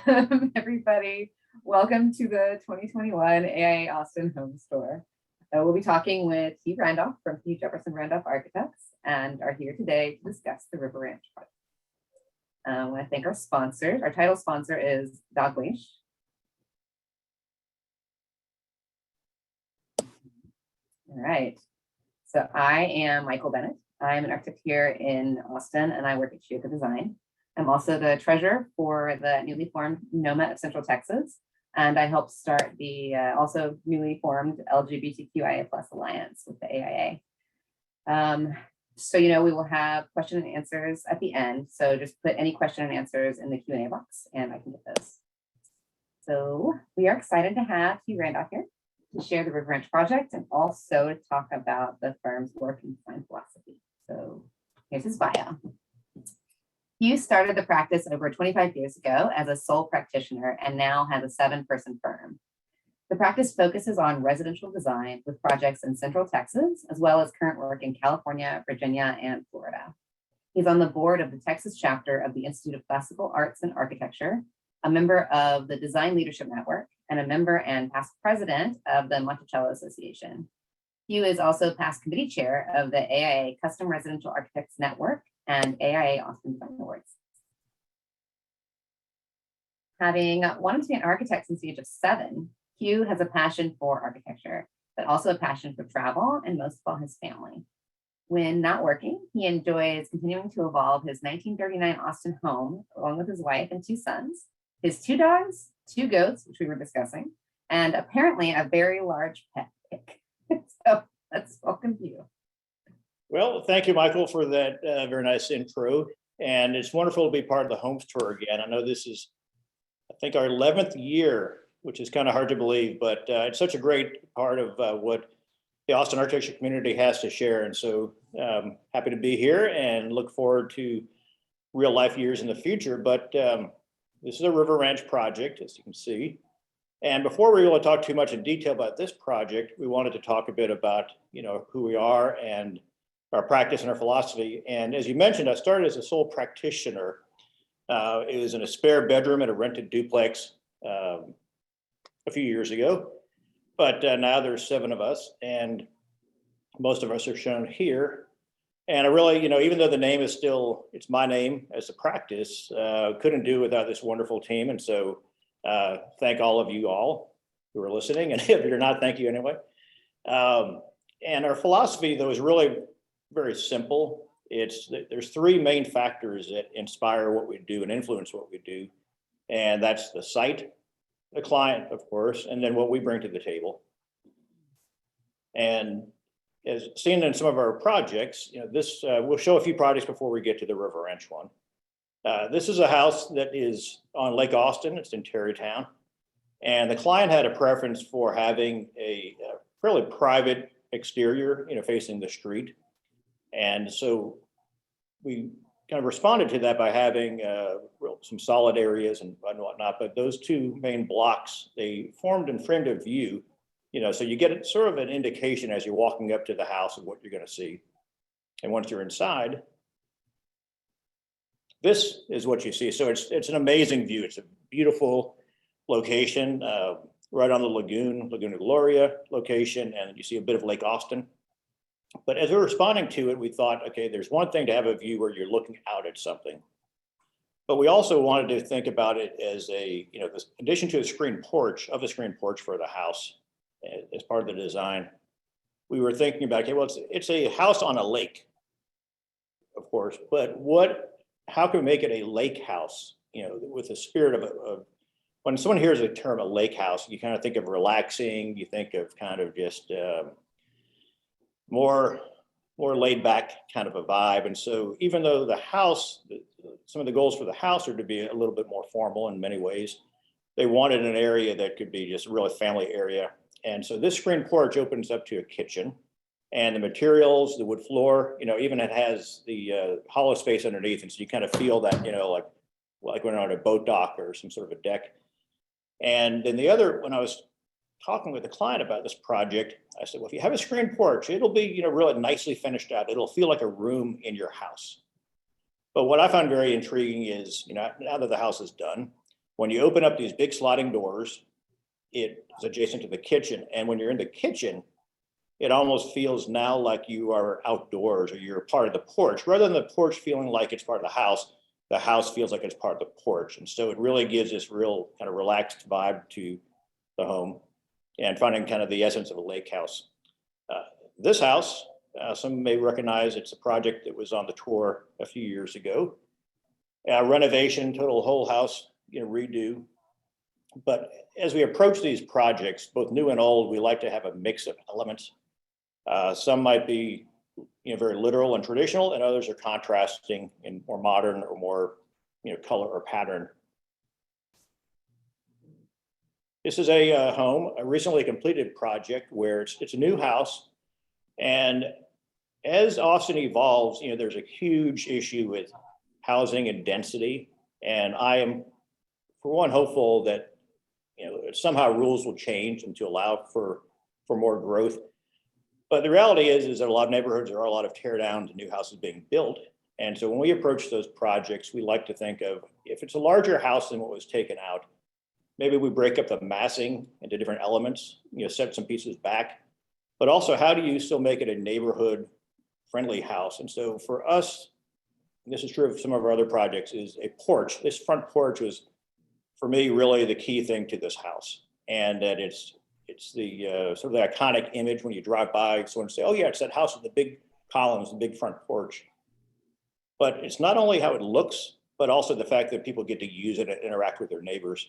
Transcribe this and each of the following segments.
Everybody. Welcome to the 2021 AIA Austin Home Store. We'll be talking with Hugh Randolph from Hugh, Jefferson, Randolph Architects, and are here today to discuss the River Ranch project. I want to thank our sponsors. Our title sponsor is Dogleash. All right. So I am Michael Bennett. I'm an architect here in Austin, and I work at Hugh Design. I'm also the treasurer for the newly formed NOMA of Central Texas, and I helped start the also newly formed LGBTQIA+ Alliance with the AIA. So, we will have question and answers at the end. So just put any question and answers in the Q&A box, and I can get those. So we are excited to have Hugh Randolph here to share the River Ranch project and also to talk about the firm's work and design philosophy. So here's his bio. Hugh started the practice over 25 years ago as a sole practitioner and now has a 7-person firm. The practice focuses on residential design with projects in Central Texas, as well as current work in California, Virginia, and Florida. He's on the board of the Texas chapter of the Institute of Classical Arts and Architecture, a member of the Design Leadership Network, and a member and past president of the Monticello Association. Hugh is also past committee chair of the AIA Custom Residential Architects Network and AIA Austin Design Awards. Having wanted to be an architect since the age of 7, Hugh has a passion for architecture, but also a passion for travel and most of all his family. When not working, he enjoys continuing to evolve his 1939 Austin home along with his wife and 2 sons, his 2 dogs, 2 goats, which we were discussing, and apparently a very large pet pig. So let's welcome Hugh. Well, thank you, Michael, for that very nice intro. And it's wonderful to be part of the home tour again. I know this is, I think, our 11th year, which is kind of hard to believe, but it's such a great part of what the Austin architecture community has to share. And so happy to be here and look forward to real life years in the future. But this is a River Ranch project, as you can see. And before we really talk too much in detail about this project, we wanted to talk a bit about, who we are and our practice and our philosophy. And as you mentioned, I started as a sole practitioner. It was in a spare bedroom at a rented duplex a few years ago. But now there's 7 of us, and most of us are shown here. And I really, even though the name is still, it's my name as a practice, couldn't do without this wonderful team. And so thank all of you all who are listening. And if you're not, thank you anyway. And our philosophy, though, is really very simple. There's 3 main factors that inspire what we do and influence what we do. And that's the site, the client, of course, and then what we bring to the table. And as seen in some of our projects, this we'll show a few projects before we get to the River Ranch one. This is a house that is on Lake Austin. It's in Terrytown. And the client had a preference for having a fairly private exterior, facing the street. And so we kind of responded to that by having some solid areas and whatnot. But those 2 main blocks, they formed and framed a view, so you get sort of an indication as you're walking up to the house of what you're going to see. And once you're inside, this is what you see. So it's an amazing view. It's a beautiful location right on the Laguna Gloria location, and you see a bit of Lake Austin. But as we're responding to it, we thought, okay, there's one thing to have a view where you're looking out at something. But we also wanted to think about it as a, this addition to a screen porch for the house as part of the design. We were thinking about, okay, well, it's a house on a lake, of course, but how can we make it a lake house, with the spirit of when someone hears the term a lake house, you kind of think of relaxing, you think of kind of just more laid back kind of a vibe. And so even though the house, some of the goals for the house are to be a little bit more formal in many ways, they wanted an area that could be just a really family area. And so this screen porch opens up to a kitchen, and the materials, the wood floor, even it has the hollow space underneath. And so you kind of feel that, like when you're on a boat dock or some sort of a deck. And then when I was talking with the client about this project, I said, well, if you have a screen porch, it'll be, really nicely finished out. It'll feel like a room in your house. But what I found very intriguing is, now that the house is done, When you open up these big sliding doors, it is adjacent to the kitchen. And when you're in the kitchen, it almost feels now like you are outdoors or you're part of the porch, rather than the porch feeling like it's part of the house feels like it's part of the porch. And so it really gives this real kind of relaxed vibe to the home and finding kind of the essence of a lake house. This house, some may recognize it's a project that was on the tour a few years ago. Renovation, total whole house, redo. But as we approach these projects, both new and old, we like to have a mix of elements. Some might be very literal and traditional, and others are contrasting in more modern or more color or pattern. This is a home, a recently completed project where it's a new house. And as Austin evolves, there's a huge issue with housing and density. And I am, for one, hopeful that somehow rules will change and to allow for more growth. But the reality is that a lot of neighborhoods, there are a lot of tear downs and new houses being built. And so when we approach those projects, we like to think of, if it's a larger house than what was taken out, maybe we break up the massing into different elements, set some pieces back. But also, how do you still make it a neighborhood friendly house? And so for us, and this is true of some of our other projects, is a porch. This front porch was, for me, really the key thing to this house. And that it's the sort of the iconic image when you drive by, someone say, oh yeah, it's that house with the big columns, the big front porch. But it's not only how it looks, but also the fact that people get to use it and interact with their neighbors.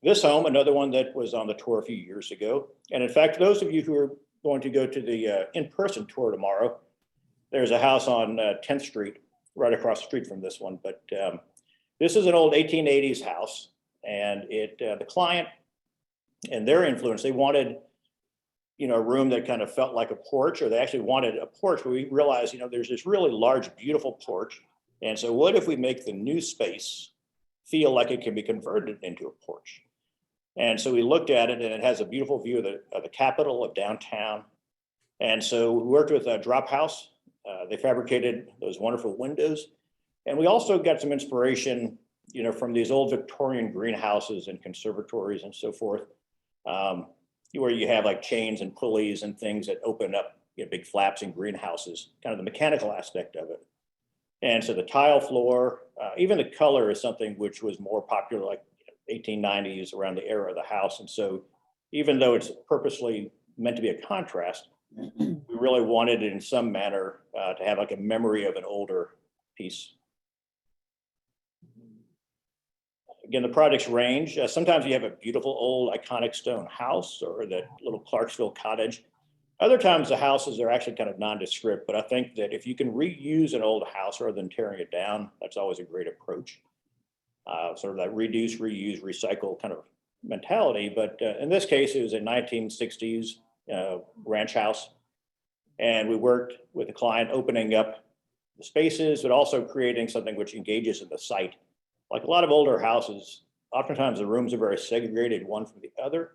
This home, another one that was on the tour a few years ago. And in fact, those of you who are going to go to the in-person tour tomorrow, there's a house on 10th Street, right across the street from this one. But this is an old 1880s house. And the client and their influence, they wanted, a room that kind of felt like a porch, or they actually wanted a porch. But we realized, there's this really large, beautiful porch. And so what if we make the new space feel like it can be converted into a porch? And so we looked at it, and it has a beautiful view of the Capitol, of downtown. And so we worked with a Drop House. They fabricated those wonderful windows. And we also got some inspiration, from these old Victorian greenhouses and conservatories and so forth, where you have like chains and pulleys and things that open up, big flaps in greenhouses, kind of the mechanical aspect of it. And so the tile floor, even the color is something which was more popular, like 1890s, around the era of the house. And so even though it's purposely meant to be a contrast, we really wanted it in some manner to have like a memory of an older piece. Again, the projects range. Sometimes you have a beautiful old iconic stone house or that little Clarksville cottage. Other times the houses are actually kind of nondescript, but I think that if you can reuse an old house rather than tearing it down, that's always a great approach. Sort of that reduce, reuse, recycle kind of mentality. But in this case, it was a 1960s ranch house. And we worked with the client opening up the spaces, but also creating something which engages in the site. Like a lot of older houses, oftentimes the rooms are very segregated one from the other.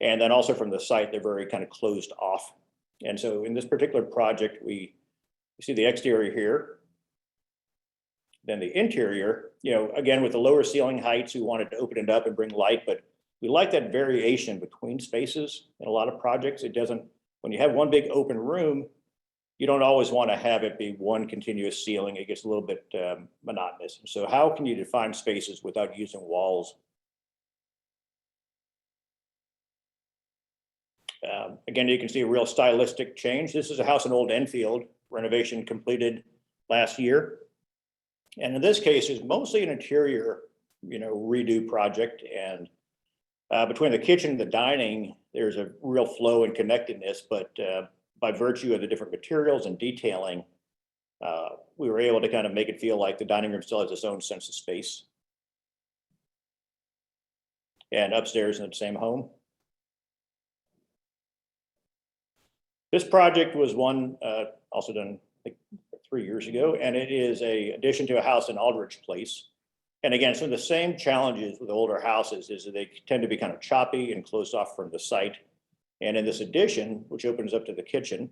And then also from the site, they're very kind of closed off. And so in this particular project, we see the exterior here. Then the interior, again, with the lower ceiling heights, we wanted to open it up and bring light, but we like that variation between spaces in a lot of projects. It doesn't, when you have one big open room, you don't always want to have it be one continuous ceiling. It gets a little bit monotonous. So how can you define spaces without using walls? Again, you can see a real stylistic change. This is a house in Old Enfield, renovation completed last year. And in this case, it's mostly an interior, redo project. And between the kitchen and the dining, there's a real flow and connectedness, but by virtue of the different materials and detailing, we were able to kind of make it feel like the dining room still has its own sense of space. And upstairs in the same home. This project was one also done, I think, 3 years ago, and it is a addition to a house in Aldrich Place. And again, some of the same challenges with older houses is that they tend to be kind of choppy and closed off from the site. And in this addition, which opens up to the kitchen,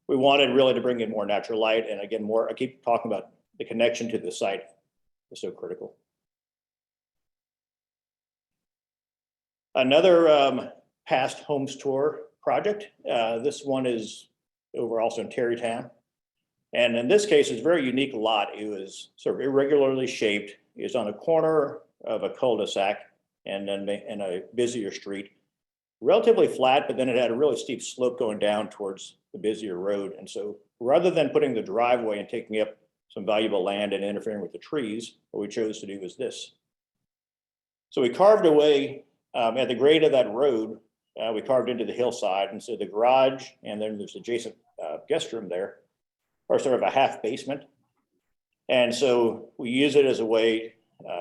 we wanted really to bring in more natural light. And again, I keep talking about the connection to the site. is so critical. Another past homes tour project. This one is over also in Terrytown. And in this case, it's a very unique lot. It was sort of irregularly shaped. It was on the corner of a cul-de-sac and then in a busier street. Relatively flat, but then it had a really steep slope going down towards the busier road. And so rather than putting the driveway and taking up some valuable land and interfering with the trees, what we chose to do was this. So we carved away at the grade of that road, we carved into the hillside. And so the garage and then there's adjacent guest room there are sort of a half basement. And so we use it as a way,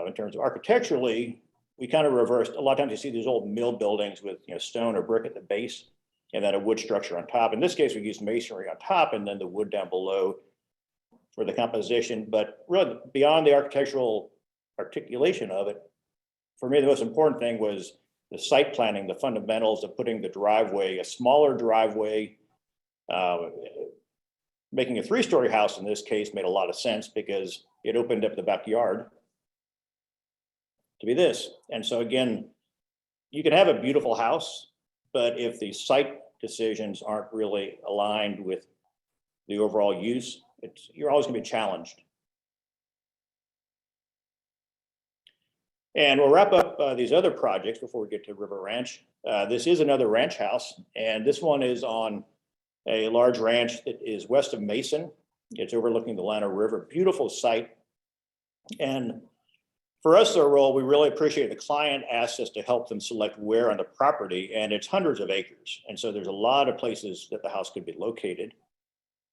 in terms of architecturally, we kind of reversed. A lot of times you see these old mill buildings with stone or brick at the base and then a wood structure on top. In this case, we used masonry on top and then the wood down below for the composition. But really beyond the architectural articulation of it, for me, the most important thing was the site planning, the fundamentals of putting the driveway, a smaller driveway, making a 3-story house in this case made a lot of sense because it opened up the backyard to be this. And so again, you can have a beautiful house, but if the site decisions aren't really aligned with the overall use, you're always going to be challenged. And we'll wrap up these other projects before we get to River Ranch. This is another ranch house, and this one is on a large ranch that is west of Mason. It's overlooking the Llano River, beautiful site. And for us, our role, we really appreciate the client asked us to help them select where on the property, and it's hundreds of acres. And so there's a lot of places that the house could be located.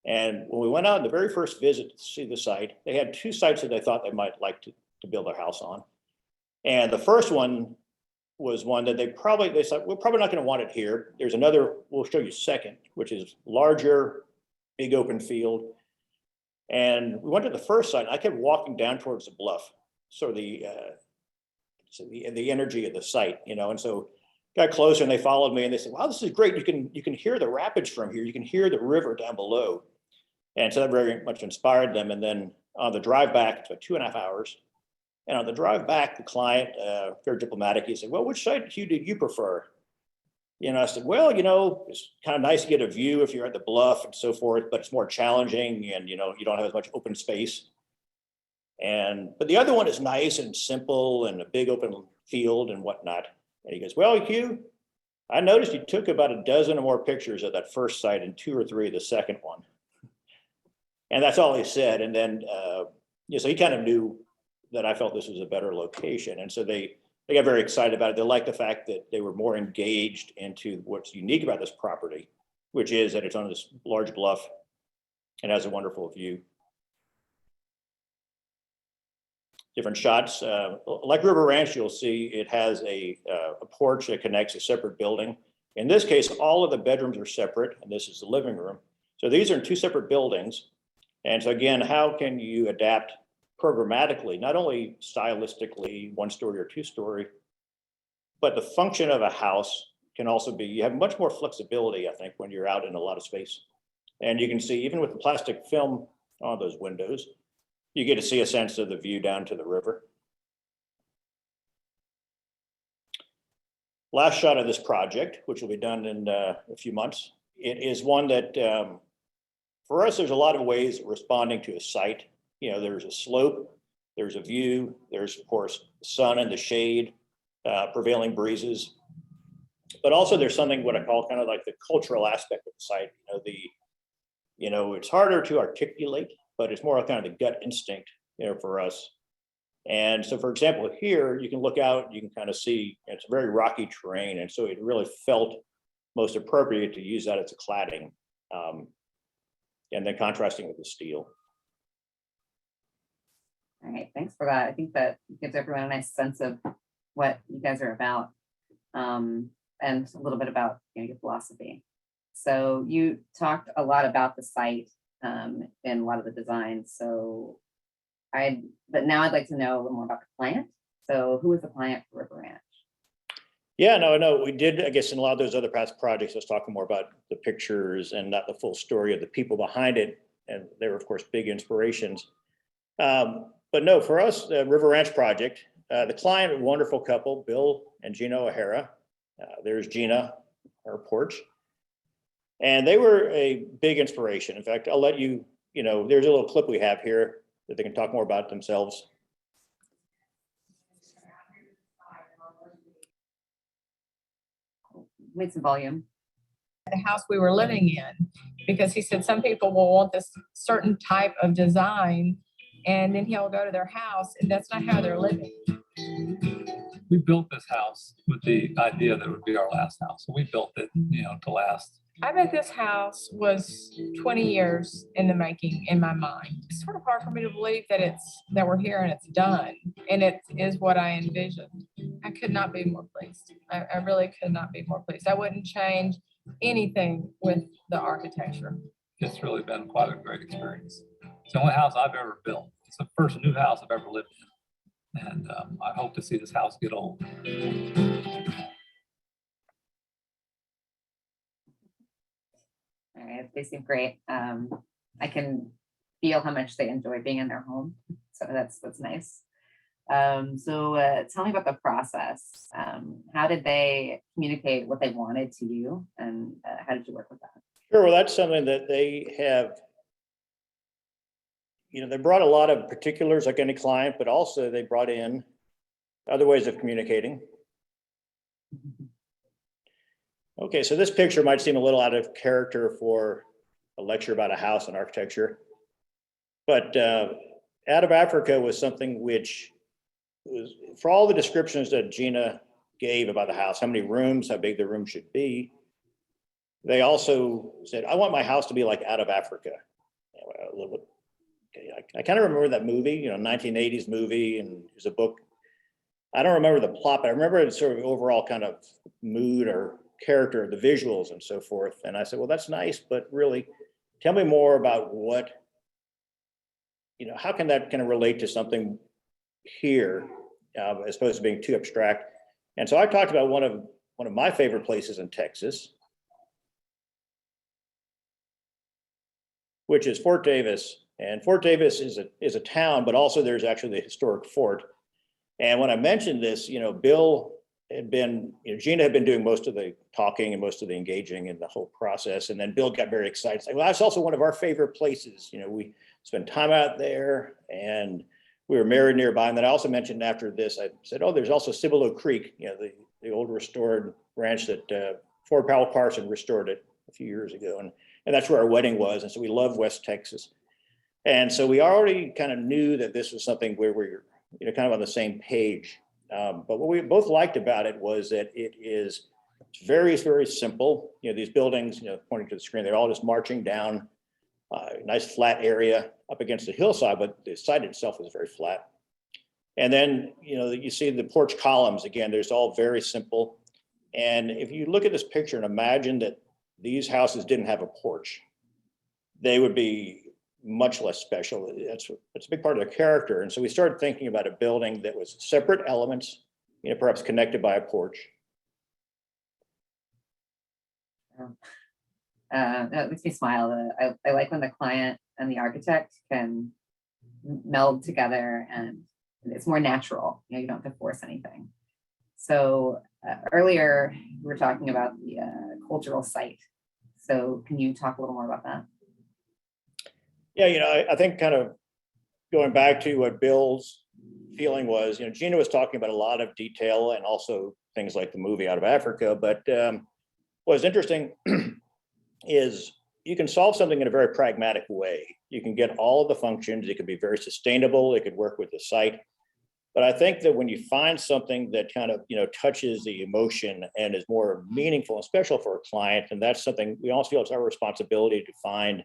And when we went out on the very first visit to see the site, they had 2 sites that they thought they might like to build their house on. And the first one was one that they said, we're probably not going to want it here. There's another, we'll show you second, which is larger, big open field. And we went to the first site. I kept walking down towards the bluff, so the energy of the site, and so got closer and they followed me and they said, wow, this is great. You can hear the rapids from here. You can hear the river down below. And so that very much inspired them. And then on the drive back, it's about 2.5 hours. And on the drive back, the client, very diplomatic, he said, well, which side, Hugh, did you prefer? I said, well, it's kind of nice to get a view if you're at the bluff and so forth, but it's more challenging and, you don't have as much open space. But the other one is nice and simple and a big open field and whatnot. And he goes, well, Hugh, I noticed you took about a dozen or more pictures of that first site and 2 or 3 of the second one. And that's all he said. And then, so he kind of knew that I felt this was a better location. And so they got very excited about it. They liked the fact that they were more engaged into what's unique about this property, which is that it's on this large bluff and has a wonderful view. Different shots. Like River Ranch, you'll see it has a porch that connects a separate building. In this case, all of the bedrooms are separate, and this is the living room. So these are in 2 separate buildings. And so again, how can you adapt programmatically, not only stylistically, 1-story or 2-story, but the function of a house can also be, you have much more flexibility, I think, when you're out in a lot of space. And you can see, even with the plastic film on those windows, you get to see a sense of the view down to the river. Last shot of this project, which will be done in a few months, it is one that, for us, there's a lot of ways of responding to a site. There's a slope, there's a view, there's, of course, the sun and the shade, prevailing breezes. But also there's something what I call kind of like the cultural aspect of the site. It's harder to articulate, but it's more kind of the gut instinct, for us. And so, for example, here you can look out, you can kind of see it's a very rocky terrain. And so it really felt most appropriate to use that as a cladding, and then contrasting with the steel. All right, thanks for that. I think that gives everyone a nice sense of what you guys are about, and a little bit about your philosophy. So you talked a lot about the site in a lot of the designs. But now I'd like to know a little more about the client. So who is the client for River Ranch? Yeah, no, we did, I guess, in a lot of those other past projects, I was talking more about the pictures and not the full story of the people behind it. And they were, of course, big inspirations. But no, for us, the River Ranch project, the client, a wonderful couple, Bill and Gina O'Hara. There's Gina, our porch. And they were a big inspiration. In fact, I'll let you, there's a little clip we have here that they can talk more about themselves. Made some volume. The house we were living in, because he said some people will want this certain type of design, and then he'll go to their house and that's not how they're living. We built this house with the idea that it would be our last house. So we built it, to last. I bet this house was 20 years in the making in my mind. It's sort of hard for me to believe that we're here and it's done, and it is what I envisioned. I could not be more pleased. I really could not be more pleased. I wouldn't change anything with the architecture. It's really been quite a great experience. It's the only house I've ever built. It's the first new house I've ever lived in. And I hope to see this house get old. All right, they seem great. I can feel how much they enjoy being in their home. So that's nice. So tell me about the process. How did they communicate what they wanted to you, and how did you work with that? Sure, well, that's something that they have, they brought a lot of particulars like any client, but also they brought in other ways of communicating. Okay, so this picture might seem a little out of character for a lecture about a house and architecture, but Out of Africa was something which was, for all the descriptions that Gina gave about the house, how many rooms, how big the room should be, they also said, I want my house to be like Out of Africa. I kind of remember that movie, 1980s movie, and there's a book. I don't remember the plot, but I remember the sort of overall kind of mood or character, the visuals and so forth. And I said, well, that's nice, but really tell me more about what, how can that kind of relate to something here, as opposed to being too abstract. And so I talked about one of my favorite places in Texas, which is Fort Davis. And Fort Davis is a town, but also there's actually the historic fort. And when I mentioned this, Bill had been, Gina had been doing most of the talking and most of the engaging in the whole process. And then Bill got very excited. Like, well, that's also one of our favorite places. We spent time out there and we were married nearby. And then I also mentioned after this, I said, oh, there's also Cibolo Creek, the old restored ranch that Fort Powell Parson restored it a few years ago. And that's where our wedding was. And so we love West Texas. And so we already kind of knew that this was something where we were, kind of on the same page. But what we both liked about it was that it's very, very simple. These buildings, pointing to the screen, they're all just marching down a nice flat area up against the hillside, but the site itself is very flat. And then, you see the porch columns, again, there's all very simple. And if you look at this picture and imagine that these houses didn't have a porch, they would be much less special. That's a big part of the character. And so we started thinking about a building that was separate elements, perhaps connected by a porch. That makes me smile. I like when the client and the architect can meld together and it's more natural. You don't have to force anything. So earlier we were talking about the cultural site. So can you talk a little more about that? Yeah, I think kind of going back to what Bill's feeling was, Gina was talking about a lot of detail and also things like the movie Out of Africa. But what's interesting is you can solve something in a very pragmatic way. You can get all of the functions. It could be very sustainable. It could work with the site. But I think that when you find something that kind of, touches the emotion and is more meaningful and special for a client, and that's something we all feel it's our responsibility to find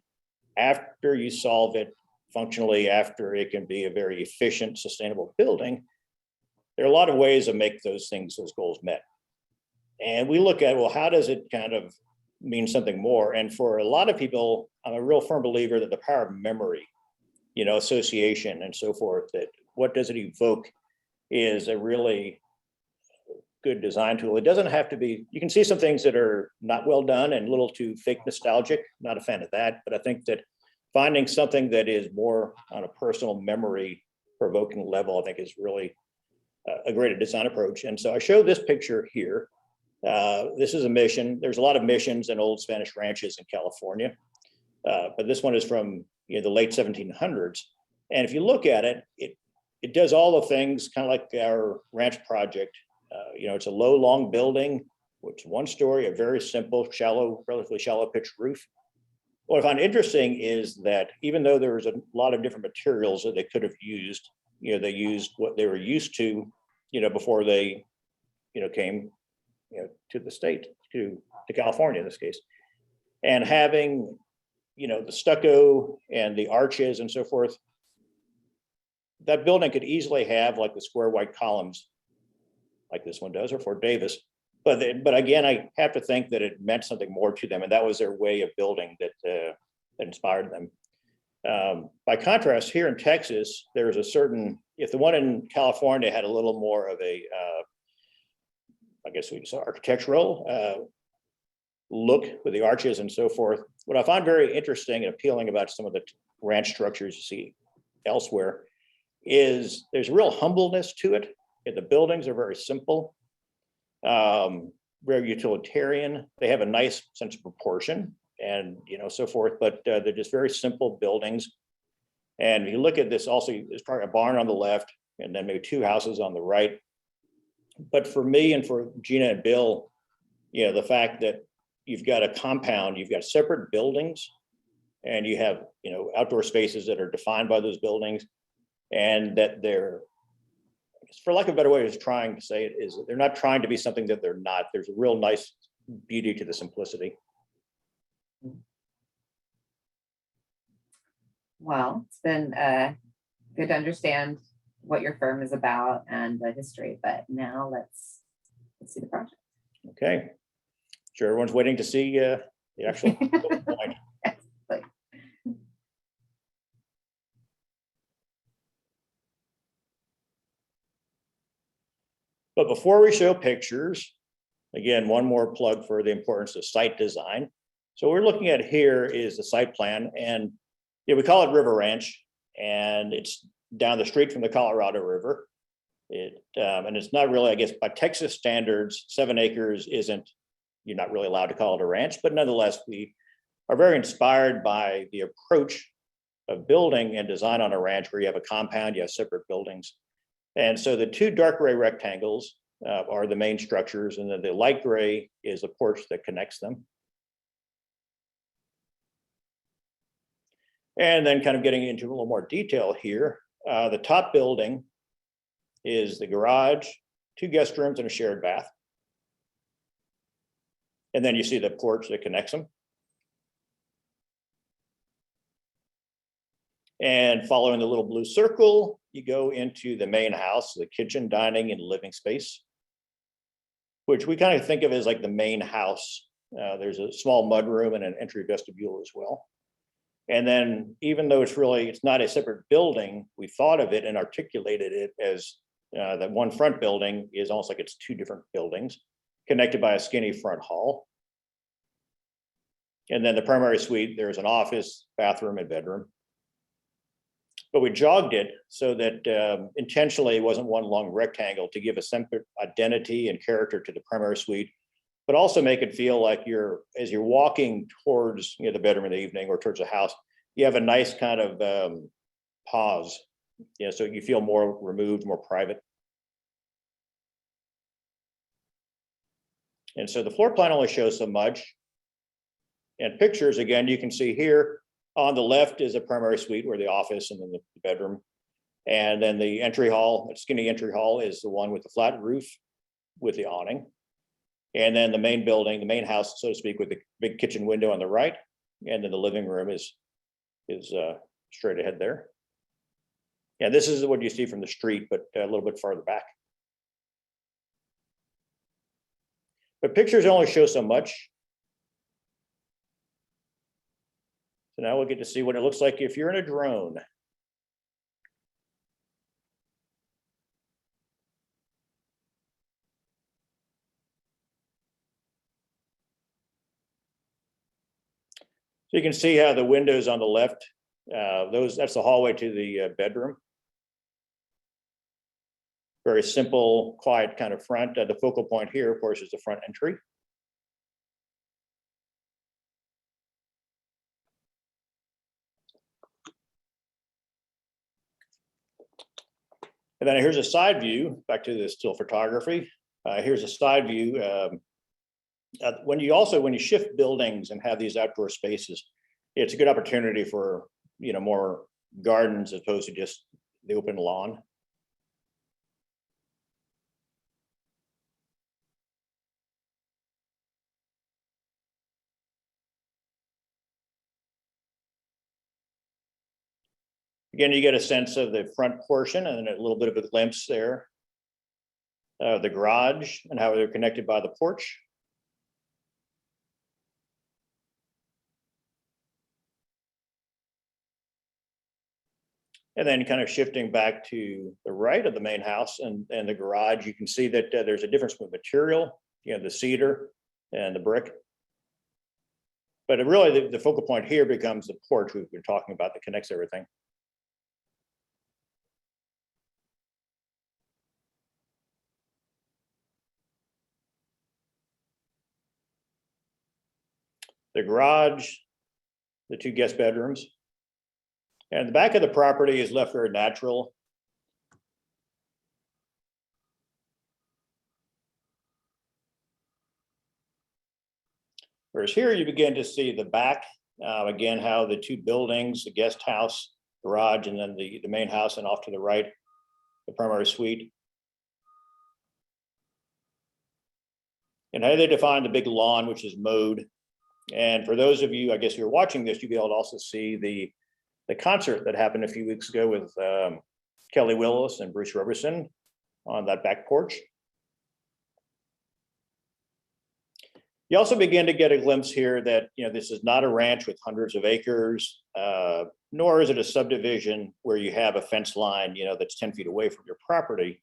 after you solve it functionally, after it can be a very efficient, sustainable building. There are a lot of ways to make those goals met. And we look at, well, how does it kind of mean something more? And for a lot of people, I'm a real firm believer that the power of memory, association and so forth, that what does it evoke is a really good design tool. It doesn't have to be, you can see some things that are not well done and a little too fake nostalgic. Not a fan of that, but I think that finding something that is more on a personal memory provoking level, I think is really a great design approach. And so I show this picture here. This is a mission. There's a lot of missions and old Spanish ranches in California, but this one is from the late 1700s. And if you look at it, it does all the things kind of like our ranch project. It's a low, long building, which is one story, a very simple, shallow, relatively shallow pitched roof. What I find interesting is that even though there was a lot of different materials that they could have used, they used what they were used to, before they, came, to the state, to California in this case. And having, the stucco and the arches and so forth, that building could easily have like the square white columns like this one does, or Fort Davis. But again, I have to think that it meant something more to them, and that was their way of building that inspired them. By contrast, here in Texas, there's a certain, if the one in California had a little more of a, I guess we say architectural look with the arches and so forth. What I find very interesting and appealing about some of the ranch structures you see elsewhere is there's real humbleness to it. The buildings are very simple. Very utilitarian. They have a nice sense of proportion and so forth, but they're just very simple buildings. And if you look at this, also there's probably a barn on the left and then maybe two houses on the right. But for me and for Gina and Bill, the fact that you've got a compound, you've got separate buildings, and you have outdoor spaces that are defined by those buildings, and that they're, for lack of a better way of trying to say it, is that they're not trying to be something that they're not. There's a real nice beauty to the simplicity. Well, it's been good to understand what your firm is about and the history, but now let's see the project. Okay. Sure, everyone's waiting to see the actual point. But before we show pictures, again, one more plug for the importance of site design. So what we're looking at here is the site plan, and we call it River Ranch, and it's down the street from the Colorado River. And it's not really, I guess, by Texas standards, 7 acres isn't, you're not really allowed to call it a ranch, but nonetheless, we are very inspired by the approach of building and design on a ranch where you have a compound, you have separate buildings. And so the two dark gray rectangles are the main structures, and then the light gray is the porch that connects them. And then kind of getting into a little more detail here, the top building is the garage, 2 guest rooms and a shared bath. And then you see the porch that connects them. And following the little blue circle, you go into the main house, the kitchen, dining, and living space, which we kind of think of as like the main house. There's a small mudroom and an entry vestibule as well. And then even though it's not a separate building, we thought of it and articulated it as that one front building is almost like it's 2 different buildings connected by a skinny front hall. And then the primary suite, there's an office, bathroom, and bedroom. But we jogged it so that intentionally it wasn't one long rectangle to give a separate identity and character to the primary suite, but also make it feel like as you're walking towards the bedroom in the evening or towards the house, you have a nice kind of pause, so you feel more removed, more private. And so the floor plan only shows so much. And pictures, again, you can see here on the left is a primary suite where the office and then the bedroom. And then the entry hall, a skinny entry hall, is the one with the flat roof with the awning. And then the main building, the main house, so to speak, with the big kitchen window on the right. And then the living room is straight ahead there. Yeah, this is what you see from the street, but a little bit farther back. But pictures only show so much. So now we'll get to see what it looks like if you're in a drone. So you can see how the windows on the left, that's the hallway to the bedroom. Very simple, quiet kind of front. The focal point here, of course, is the front entry. And then here's a side view, back to the still photography. Here's a side view. When you shift buildings and have these outdoor spaces, it's a good opportunity for, more gardens as opposed to just the open lawn. Again, you get a sense of the front portion and then a little bit of a glimpse there. The garage and how they're connected by the porch. And then kind of shifting back to the right of the main house and the garage, you can see that there's a difference with material, the cedar and the brick. But it really, the focal point here becomes the porch we've been talking about that connects everything. The garage, the 2 guest bedrooms. And the back of the property is left very natural. Whereas here you begin to see the back, again, how the 2 buildings, the guest house, garage, and then the main house, and off to the right, the primary suite. And how they define the big lawn, which is mowed. And for those of you, I guess, who are watching this, you'll be able to also see the concert that happened a few weeks ago with Kelly Willis and Bruce Robertson on that back porch. You also begin to get a glimpse here that, this is not a ranch with hundreds of acres, nor is it a subdivision where you have a fence line, that's 10 feet away from your property.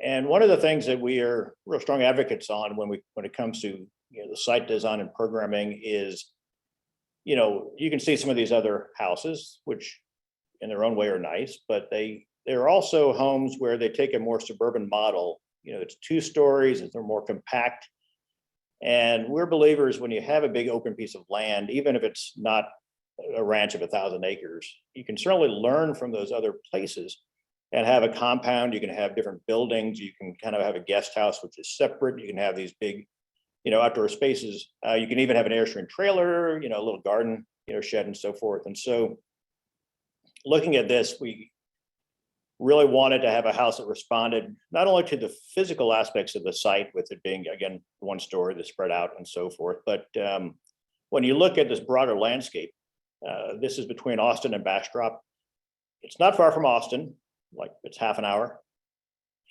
And one of the things that we are real strong advocates on when it comes to the site design and programming is, you can see some of these other houses, which in their own way are nice, but they're also homes where they take a more suburban model. It's 2 stories, they're more compact. And we're believers when you have a big open piece of land, even if it's not a ranch of 1,000 acres, you can certainly learn from those other places and have a compound. You can have different buildings. You can kind of have a guest house, which is separate. You can have these big, outdoor spaces. You can even have an Airstream trailer, a little garden, shed and so forth. And so looking at this, we really wanted to have a house that responded not only to the physical aspects of the site, with it being, again, 1 story that's spread out and so forth, but when you look at this broader landscape, this is between Austin and Bastrop. It's not far from Austin, like it's half an hour,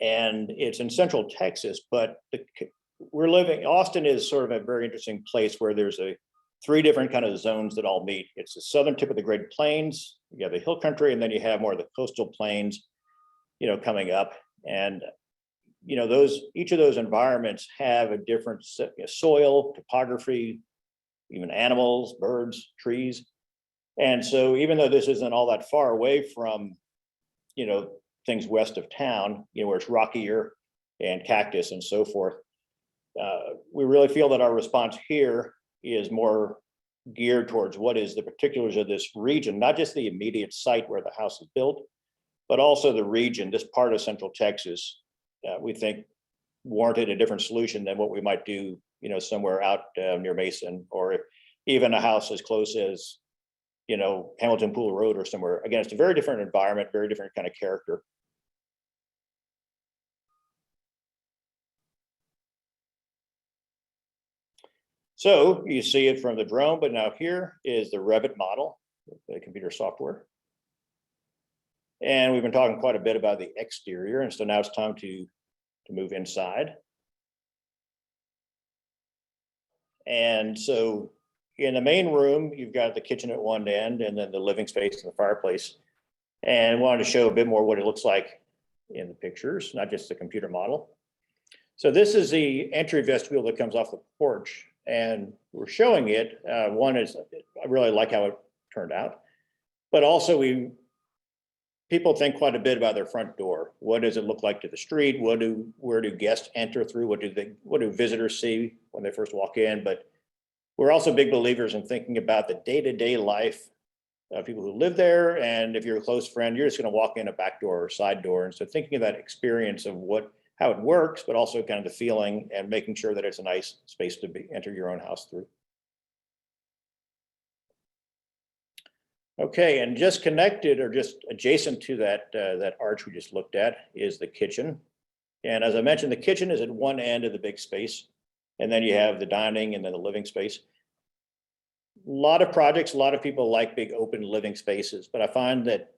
and it's in central Texas, but Austin is sort of a very interesting place where there's 3 different kind of zones that all meet. It's the southern tip of the Great Plains, you have the hill country, and then you have more of the coastal plains, coming up. And, each of those environments have a different soil, topography, even animals, birds, trees. And so even though this isn't all that far away from, things west of town, where it's rockier and cactus and so forth, we really feel that our response here is more geared towards what is the particulars of this region, not just the immediate site where the house is built, but also the region, this part of central Texas. We think warranted a different solution than what we might do, somewhere out near Mason, or even a house as close as, Hamilton Pool Road or somewhere. Again, it's a very different environment, very different kind of character. So you see it from the drone, but now here is the Revit model, the computer software. And we've been talking quite a bit about the exterior, and so now it's time to move inside. And so in the main room, you've got the kitchen at one end and then the living space and the fireplace. And wanted to show a bit more what it looks like in the pictures, not just the computer model. So this is the entry vestibule that comes off the porch, and we're showing it. One is, I really like how it turned out, but also we people think quite a bit about their front door. What does it look like to the street? Where do guests enter through? What do visitors see when they first walk in? But we're also big believers in thinking about the day-to-day life of people who live there. And if you're a close friend, you're just going to walk in a back door or side door. And so thinking of that experience of how it works, but also kind of the feeling and making sure that it's a nice space to enter your own house through. Okay, and just connected or just adjacent to that arch we just looked at is the kitchen. And as I mentioned, the kitchen is at one end of the big space. And then you have the dining and then the living space. A lot of projects, a lot of people like big open living spaces, but I find that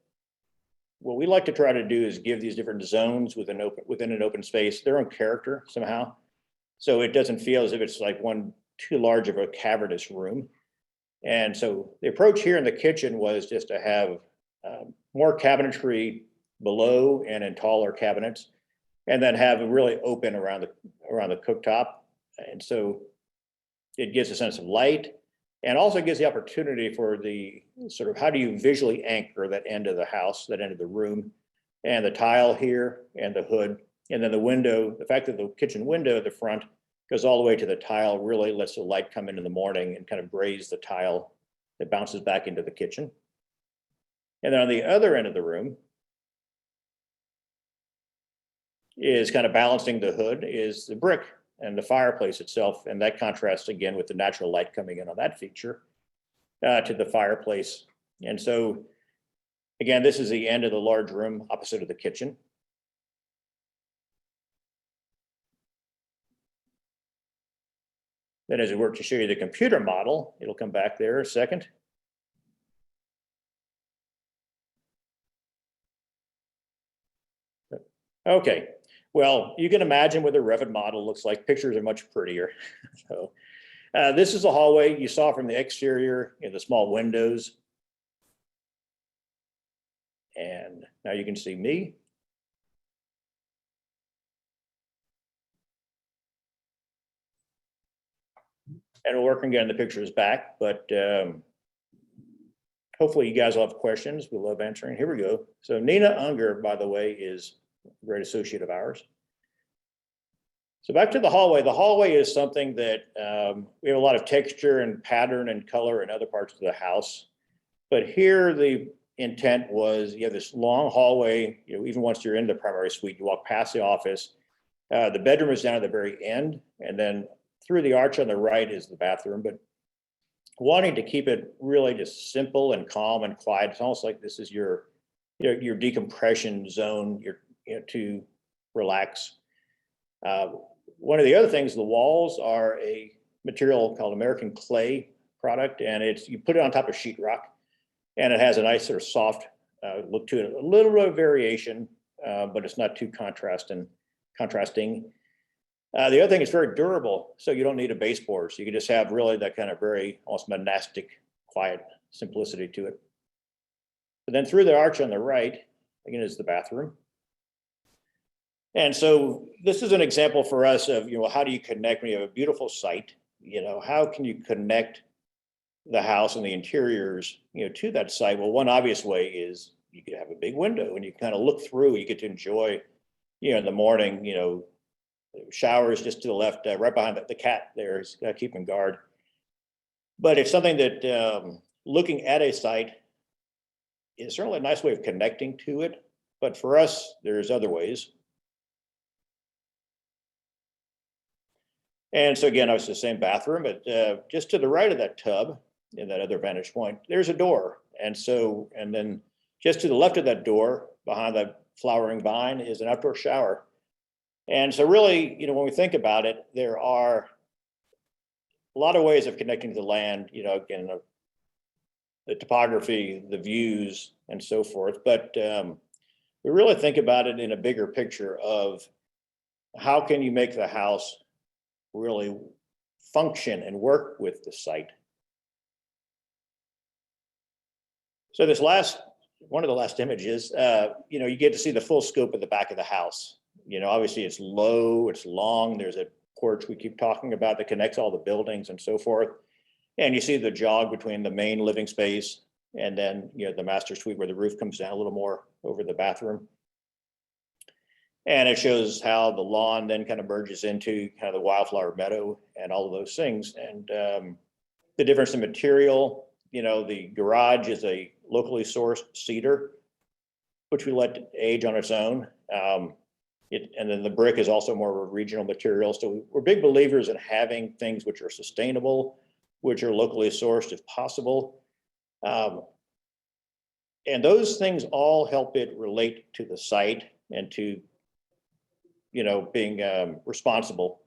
what we like to try to do is give these different zones within an open space their own character somehow. So it doesn't feel as if it's like one too large of a cavernous room. And so the approach here in the kitchen was just to have more cabinetry below and in taller cabinets, and then have it really open around the cooktop. And so it gives a sense of light, and also gives the opportunity for the sort of how do you visually anchor that end of the house, that end of the room, and the tile here and the hood, and then the window. The fact that the kitchen window at the front goes all the way to the tile really lets the light come in the morning and kind of braze the tile that bounces back into the kitchen. And then on the other end of the room is kind of balancing the hood is the brick and the fireplace itself. And that contrasts again with the natural light coming in on that feature to the fireplace. And so again, this is the end of the large room opposite of the kitchen. Then as we work to show you the computer model, it'll come back there a second. Okay, well, you can imagine what the Revit model looks like. Pictures are much prettier. So this is the hallway you saw from the exterior in the small windows. And now you can see me. And we're working on the pictures back, but hopefully you guys will have questions. We love answering. Here we go. So Nina Unger, by the way, is a great associate of ours. So back to the hallway. The hallway is something that we have a lot of texture and pattern and color in other parts of the house. But here the intent was you have this long hallway, even once you're in the primary suite, you walk past the office. The bedroom is down at the very end, and then through the arch on the right is the bathroom, but wanting to keep it really just simple and calm and quiet. It's almost like this is your decompression zone, to relax. One of the other things, the walls are a material called American clay product, and you put it on top of sheetrock, and it has a nice sort of soft look to it. A little bit of variation, but it's not too contrasting. The other thing is very durable, so you don't need a baseboard. So you can just have really that kind of very almost monastic, quiet simplicity to it. But then through the arch on the right, again, is the bathroom. And so this is an example for us of, how do you connect when you have a beautiful site? How can you connect the house and the interiors, to that site? Well, one obvious way is you could have a big window and you kind of look through, you get to enjoy, in the morning, showers just to the left, right behind the cat there is keeping guard. But it's something that looking at a site is certainly a nice way of connecting to it. But for us, there's other ways. And so again, it's the same bathroom, but just to the right of that tub, in that other vantage point, there's a door. And then just to the left of that door, behind that flowering vine, is an outdoor shower. And so really, when we think about it, there are a lot of ways of connecting to the land, again, the topography, the views, and so forth. But we really think about it in a bigger picture of how can you make the house really function and work with the site. So this one of the last images, you get to see the full scope of the back of the house. Obviously it's low, it's long. There's a porch we keep talking about that connects all the buildings and so forth. And you see the jog between the main living space and then, the master suite where the roof comes down a little more over the bathroom. And it shows how the lawn then kind of merges into kind of the wildflower meadow and all of those things. And the difference in material, the garage is a locally sourced cedar, which we let age on its own. And then the brick is also more of a regional material. So we're big believers in having things which are sustainable, which are locally sourced if possible. And those things all help it relate to the site and to being responsible.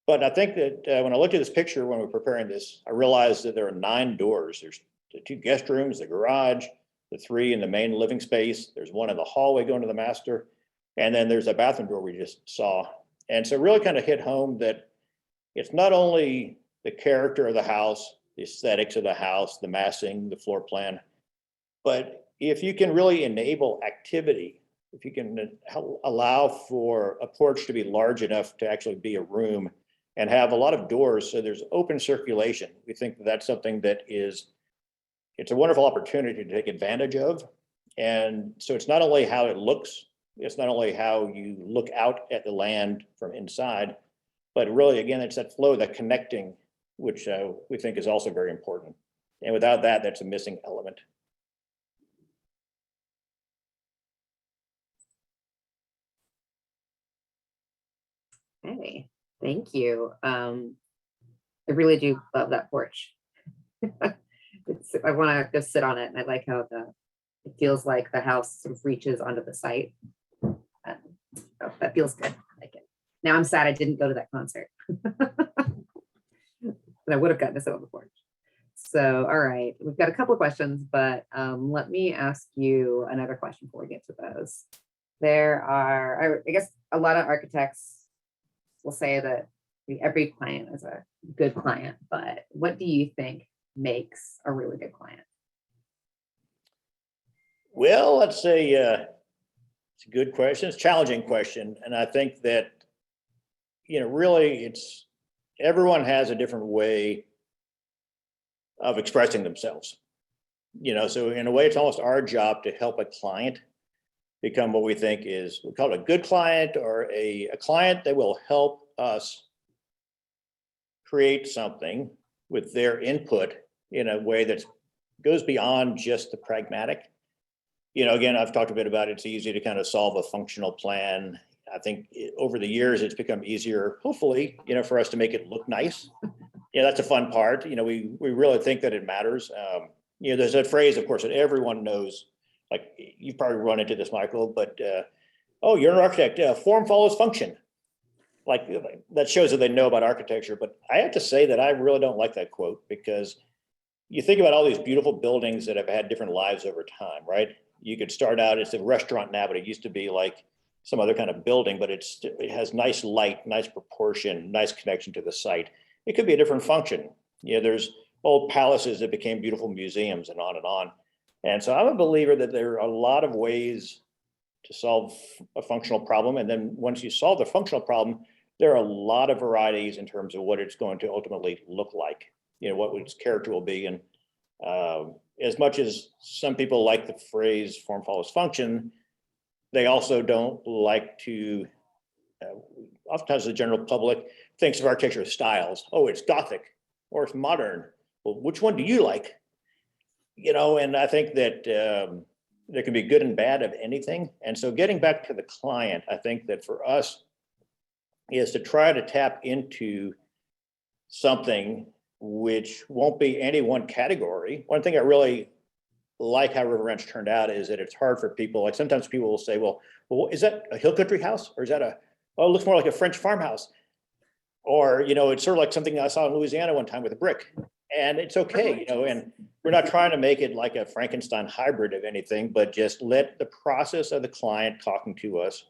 But I think that when I looked at this picture, when we were preparing this, I realized that there are 9 doors. There's the 2 guest rooms, the garage, the 3 in the main living space. There's one in the hallway going to the master. And then there's a bathroom door we just saw. And so really kind of hit home that it's not only the character of the house, the aesthetics of the house, the massing, the floor plan, but if you can really enable activity, if you can allow for a porch to be large enough to actually be a room and have a lot of doors so there's open circulation, we think that that's something that it's a wonderful opportunity to take advantage of. And so it's not only how it looks, it's not only how you look out at the land from inside, but really, again, it's that flow, that connecting, which we think is also very important. And without that, that's a missing element. Hey, thank you. I really do love that porch. I want to go sit on it, and I like how it feels like the house sort of reaches onto the site. That feels good. I like it. Now I'm sad I didn't go to that concert, but I would have gotten to sit on the porch. So, all right, we've got a couple of questions, but let me ask you another question before we get to those. There are, I guess, a lot of architects will say that every client is a good client, but what do you think makes a really good client? Well, let's say it's a good question. It's a challenging question. And I think that, really everyone has a different way of expressing themselves. So in a way, it's almost our job to help a client become what we think is, we call it a good client, or a client that will help us create something with their input in a way that goes beyond just the pragmatic. Again, I've talked a bit about it's easy to kind of solve a functional plan. I think over the years, it's become easier, hopefully, for us to make it look nice. That's a fun part. We really think that it matters. There's a phrase, of course, that everyone knows. Like, you've probably run into this, Michael, but oh, you're an architect. Form follows function. Like, that shows that they know about architecture. But I have to say that I really don't like that quote, because you think about all these beautiful buildings that have had different lives over time, right? You could start out as a restaurant now, but it used to be like some other kind of building, but it has nice light, nice proportion, nice connection to the site. It could be a different function. There's old palaces that became beautiful museums, and on and on. And so I'm a believer that there are a lot of ways to solve a functional problem. And then once you solve the functional problem, there are a lot of varieties in terms of what it's going to ultimately look like, what its character will be. And as much as some people like the phrase form follows function, they also don't like to, oftentimes the general public thinks of architecture as styles. Oh, it's Gothic or it's modern. Well, which one do you like? And I think that there can be good and bad of anything. And so getting back to the client, I think that for us is to try to tap into something which won't be any one category. One thing I really like how River Ranch turned out is that it's hard for people. Like, sometimes people will say, well, is that a hill country house? Or is that it looks more like a French farmhouse? Or, it's sort of like something I saw in Louisiana one time with a brick. And it's okay, and we're not trying to make it like a Frankenstein hybrid of anything, but just let the process of the client talking to us,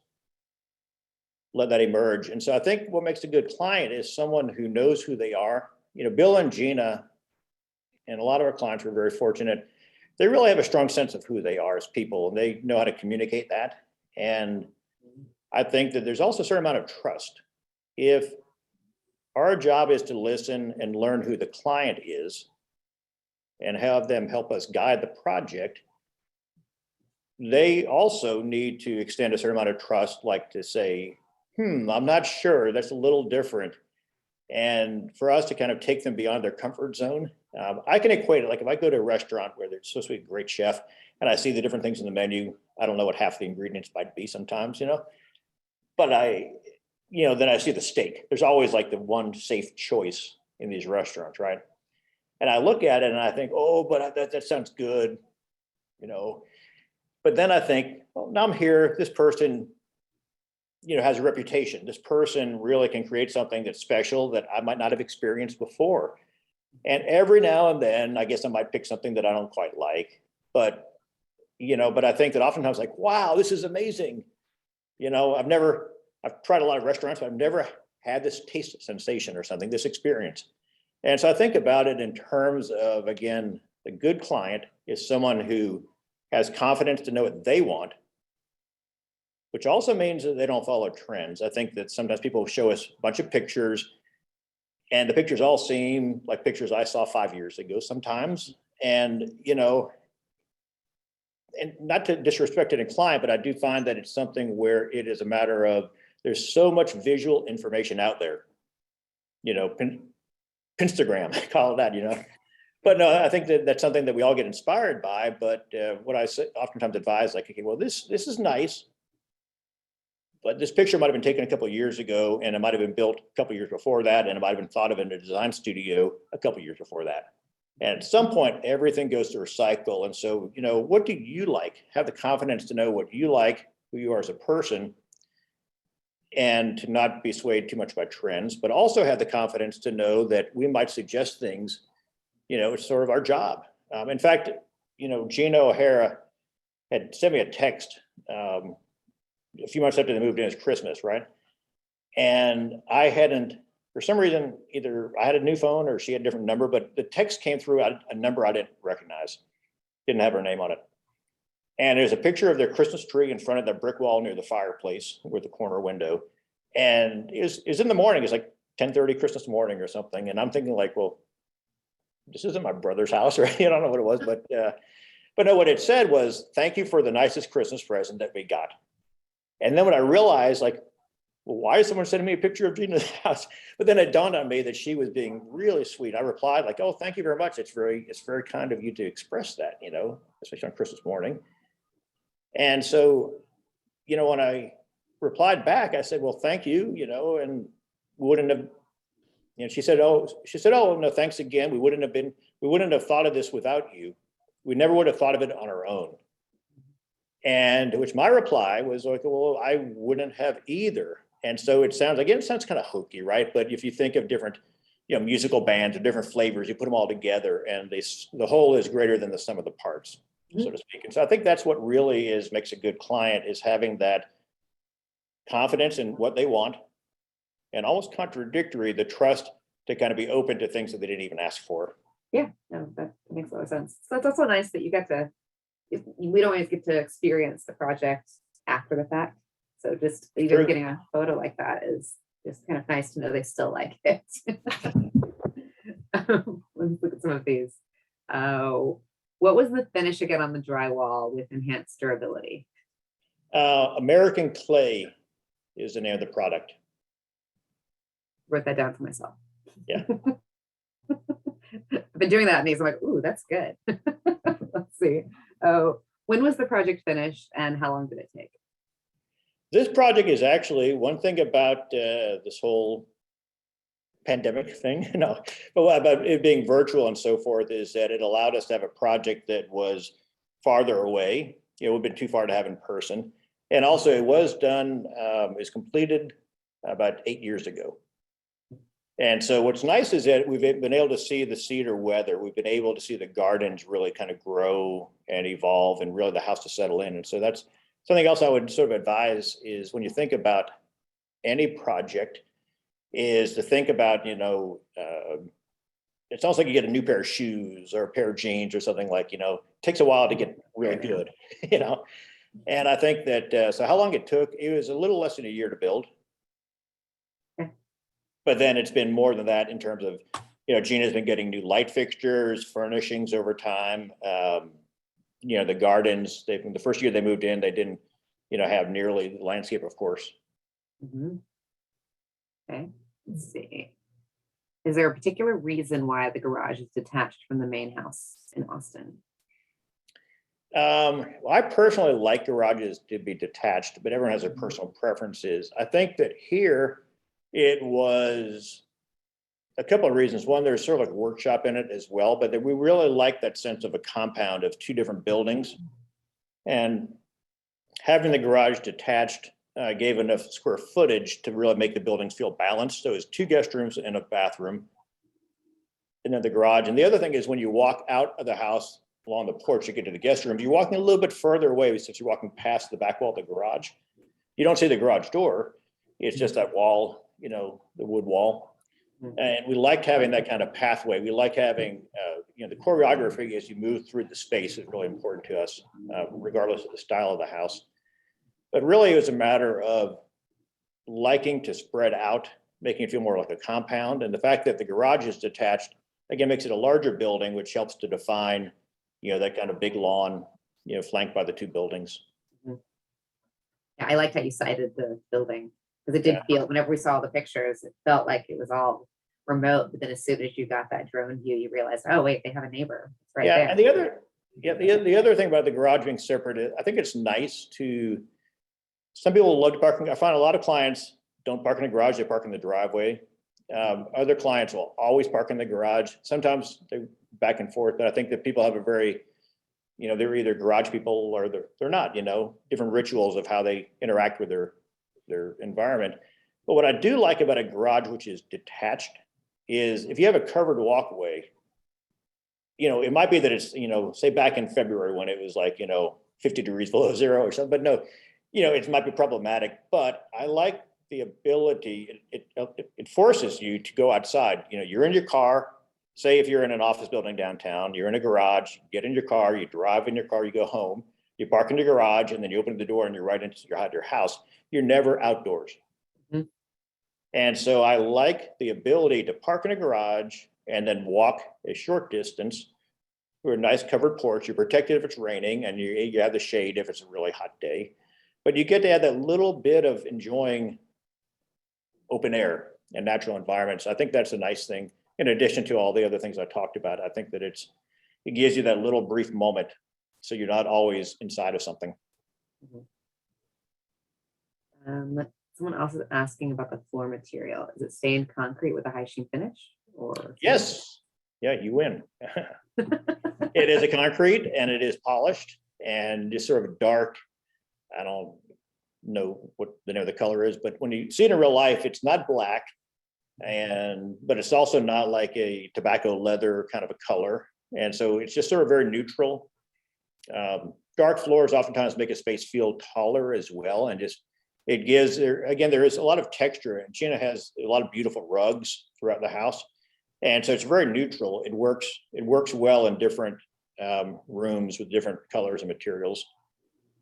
let that emerge. And so I think what makes a good client is someone who knows who they are. Bill and Gina, and a lot of our clients, were very fortunate. They really have a strong sense of who they are as people, and they know how to communicate that. And I think that there's also a certain amount of trust. If our job is to listen and learn who the client is and have them help us guide the project, they also need to extend a certain amount of trust, like to say, I'm not sure, that's a little different. And for us to kind of take them beyond their comfort zone, I can equate it, like if I go to a restaurant where there's supposed to be a great chef and I see the different things in the menu, I don't know what half the ingredients might be sometimes, but then I see the steak. There's always like the one safe choice in these restaurants, right? And I look at it and I think, oh, but that sounds good, But then I think, well, now I'm here, this person, has a reputation. This person really can create something that's special that I might not have experienced before. And every now and then, I guess I might pick something that I don't quite like, but I think that oftentimes like, wow, this is amazing. I've tried a lot of restaurants, but I've never had this taste sensation or something, this experience. And so I think about it in terms of, again, the good client is someone who has confidence to know what they want, which also means that they don't follow trends. I think that sometimes people show us a bunch of pictures and the pictures all seem like pictures I saw 5 years ago sometimes. And, and not to disrespect any client, but I do find that it's something where it is a matter of there's so much visual information out there, Pinstagram, call it that, But no, I think that that's something that we all get inspired by. But what I oftentimes advise, like, okay, well, this is nice, but this picture might have been taken a couple of years ago, and it might have been built a couple of years before that, and it might have been thought of in a design studio a couple of years before that. And at some point, everything goes through a cycle. And so, what do you like? Have the confidence to know what you like, who you are as a person, and to not be swayed too much by trends, but also have the confidence to know that we might suggest things. It's sort of our job. In fact, Gina O'Hara had sent me a text a few months after they moved in. It's Christmas, right? And I hadn't, for some reason, either I had a new phone or she had a different number, but the text came through a number I didn't recognize, didn't have her name on it. And there's a picture of their Christmas tree in front of the brick wall near the fireplace with the corner window. And it's in the morning. It's like 10:30 Christmas morning or something. And I'm thinking like, well, this isn't my brother's house, right? I don't know what it was, but no, what it said was, thank you for the nicest Christmas present that we got. And then when I realized, like, well, why is someone sending me a picture of Gina's house? But then it dawned on me that she was being really sweet. I replied like, oh, thank you very much. It's very kind of you to express that, especially on Christmas morning. And so, when I replied back, I said, well, thank you, and wouldn't have, she said, oh, no, thanks again. We wouldn't have thought of this without you. We never would have thought of it on our own. And which my reply was like, well, I wouldn't have either. And so it sounds kind of hokey, right? But if you think of different, musical bands or different flavors, you put them all together and the whole is greater than the sum of the parts, so to speak. And so I think that's what really makes a good client, is having that confidence in what they want, and almost contradictory, the trust to kind of be open to things that they didn't even ask for. Yeah, no, that makes a lot of sense. So it's also nice that we don't always get to experience the project after the fact. So just even True. getting a photo like that is just kind of nice to know they still like it. Let's look at some of these. What was the finish again on the drywall with enhanced durability? American Clay is the name of the product. Wrote that down for myself. Yeah. I've been doing that and these. I'm like, ooh, that's good. Let's see. When was the project finished and how long did it take? This project is actually one thing about this whole pandemic thing, but about it being virtual and so forth, is that it allowed us to have a project that was farther away. It would have been too far to have in person. And also it was done, is completed about 8 years ago. And so what's nice is that we've been able to see the cedar weather. We've been able to see the gardens really kind of grow and evolve, and really the house to settle in. And so that's something else I would sort of advise, is when you think about any project, is to think about, it's almost like you get a new pair of shoes or a pair of jeans or something, like, it takes a while to get really good, And I think that, so how long it took, it was a little less than a year to build. But then it's been more than that in terms of, Gina's been getting new light fixtures, furnishings over time. the gardens, the first year they moved in, they didn't, have nearly the landscape, of course. Mhm. Okay, let's see. Is there a particular reason why the garage is detached from the main house in Austin? Well, I personally like garages to be detached, but everyone has their personal preferences. I think that here it was a couple of reasons. One, there's sort of like a workshop in it as well, but that we really like that sense of a compound of two different buildings. And having the garage detached gave enough square footage to really make the buildings feel balanced. So it's 2 guest rooms and a bathroom, and then the garage. And the other thing is when you walk out of the house along the porch to get to the guest rooms, you're walking a little bit further away since you're walking past the back wall of the garage. You don't see the garage door. It's just that wall, the wood wall. And we liked having that kind of pathway. We like having, the choreography as you move through the space is really important to us, regardless of the style of the house. But really, it was a matter of liking to spread out, making it feel more like a compound. And the fact that the garage is detached, again, makes it a larger building, which helps to define, that kind of big lawn, flanked by the 2 buildings. Yeah, I liked how you cited the building because it did feel, whenever we saw the pictures, it felt like it was all remote. But then as soon as you got that drone view, you realized, oh wait, they have a neighbor. It's right there. And the other thing about the garage being separate is I think it's nice to, some people love to park. I find a lot of clients don't park in the garage, they park in the driveway. Other clients will always park in the garage. Sometimes they back and forth, but I think that people have a very, they're either garage people or they're not, different rituals of how they interact with their environment. But what I do like about a garage which is detached is if you have a covered walkway, it might be that it's, say back in February when it was like, 50 degrees below zero or something, but no, it might be problematic, but I like the ability, it forces you to go outside. You're in your car, say if you're in an office building downtown, you're in a garage, you get in your car, you drive in your car, you go home, you park in your garage, and then you open the door and you're right into your house. You're never outdoors. Mhm. And so I like the ability to park in a garage and then walk a short distance through a nice covered porch. You're protected if it's raining, and you have the shade if it's a really hot day. But you get to have that little bit of enjoying open air and natural environments. I think that's a nice thing. In addition to all the other things I talked about, I think that it gives you that little brief moment, so you're not always inside of something. Someone else is asking about the floor material. Is it stained concrete with a high sheen finish? Or Yes. Yeah, you win. It is a concrete and it is polished and just sort of dark. I don't know what the name of the color is, but when you see it in real life, it's not black, but it's also not like a tobacco leather kind of a color. And so it's just sort of very neutral. Dark floors oftentimes make a space feel taller as well. And just, it gives, again, there is a lot of texture, and Gina has a lot of beautiful rugs throughout the house. And so it's very neutral. It works well in different rooms with different colors and materials.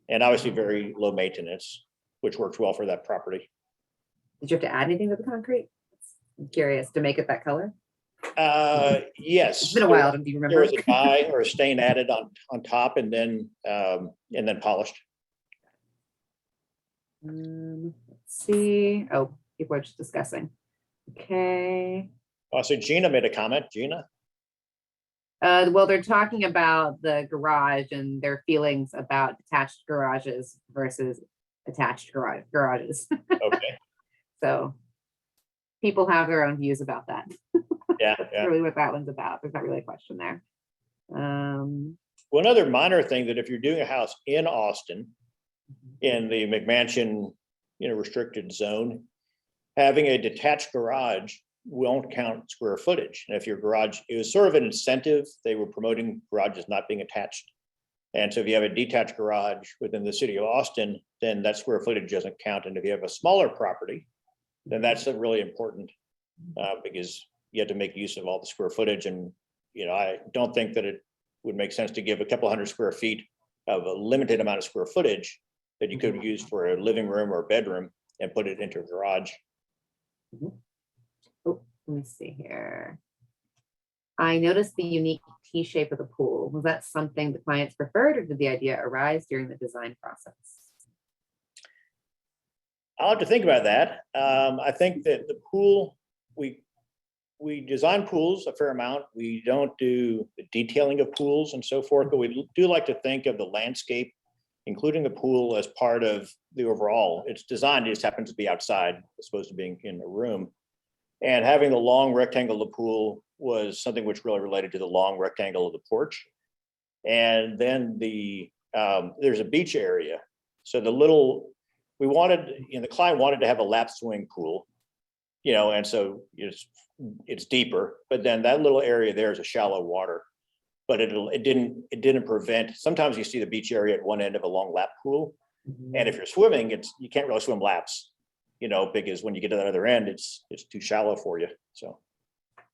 And obviously very low maintenance, which works well for that property. did you have to add anything to the concrete? I'm curious, to make it that color. Yes. It's been a while. Do you remember? There was a dye or a stain added on top and then polished. Let's see. Oh, people are just discussing. Okay. So Gina made a comment. Gina? Well, they're talking about the garage and their feelings about detached garages versus attached garages. Okay. So people have their own views about that. Yeah. That's Yeah. really what that one's about. There's not really a question there. One other minor thing, that if you're doing a house in Austin, in the McMansion, restricted zone, having a detached garage won't count square footage. And if your garage, it was sort of an incentive. They were promoting garages not being attached. And so if you have a detached garage within the city of Austin, then that square footage doesn't count. And if you have a smaller property, then that's really important because you have to make use of all the square footage. And, I don't think that it would make sense to give a couple hundred square feet of a limited amount of square footage that you could use for a living room or a bedroom and put it into a garage. Oh, let me see here. I noticed the unique T shape of the pool. Was that something the clients preferred, or did the idea arise during the design process? I'll have to think about that. I think that the pool, we design pools a fair amount. We don't do the detailing of pools and so forth, but we do like to think of the landscape, including the pool, as part of the overall. It's designed, it just happens to be outside, as opposed to being in a room. And having the long rectangle of the pool was something which really related to the long rectangle of the porch. And then there's a beach area. So we wanted, the client wanted to have a lap swing pool, and so it's deeper, but then that little area there is a shallow water, but it didn't prevent, sometimes you see the beach area at one end of a long lap pool. And if you're swimming, you can't really swim laps, because when you get to that other end, it's too shallow for you. So.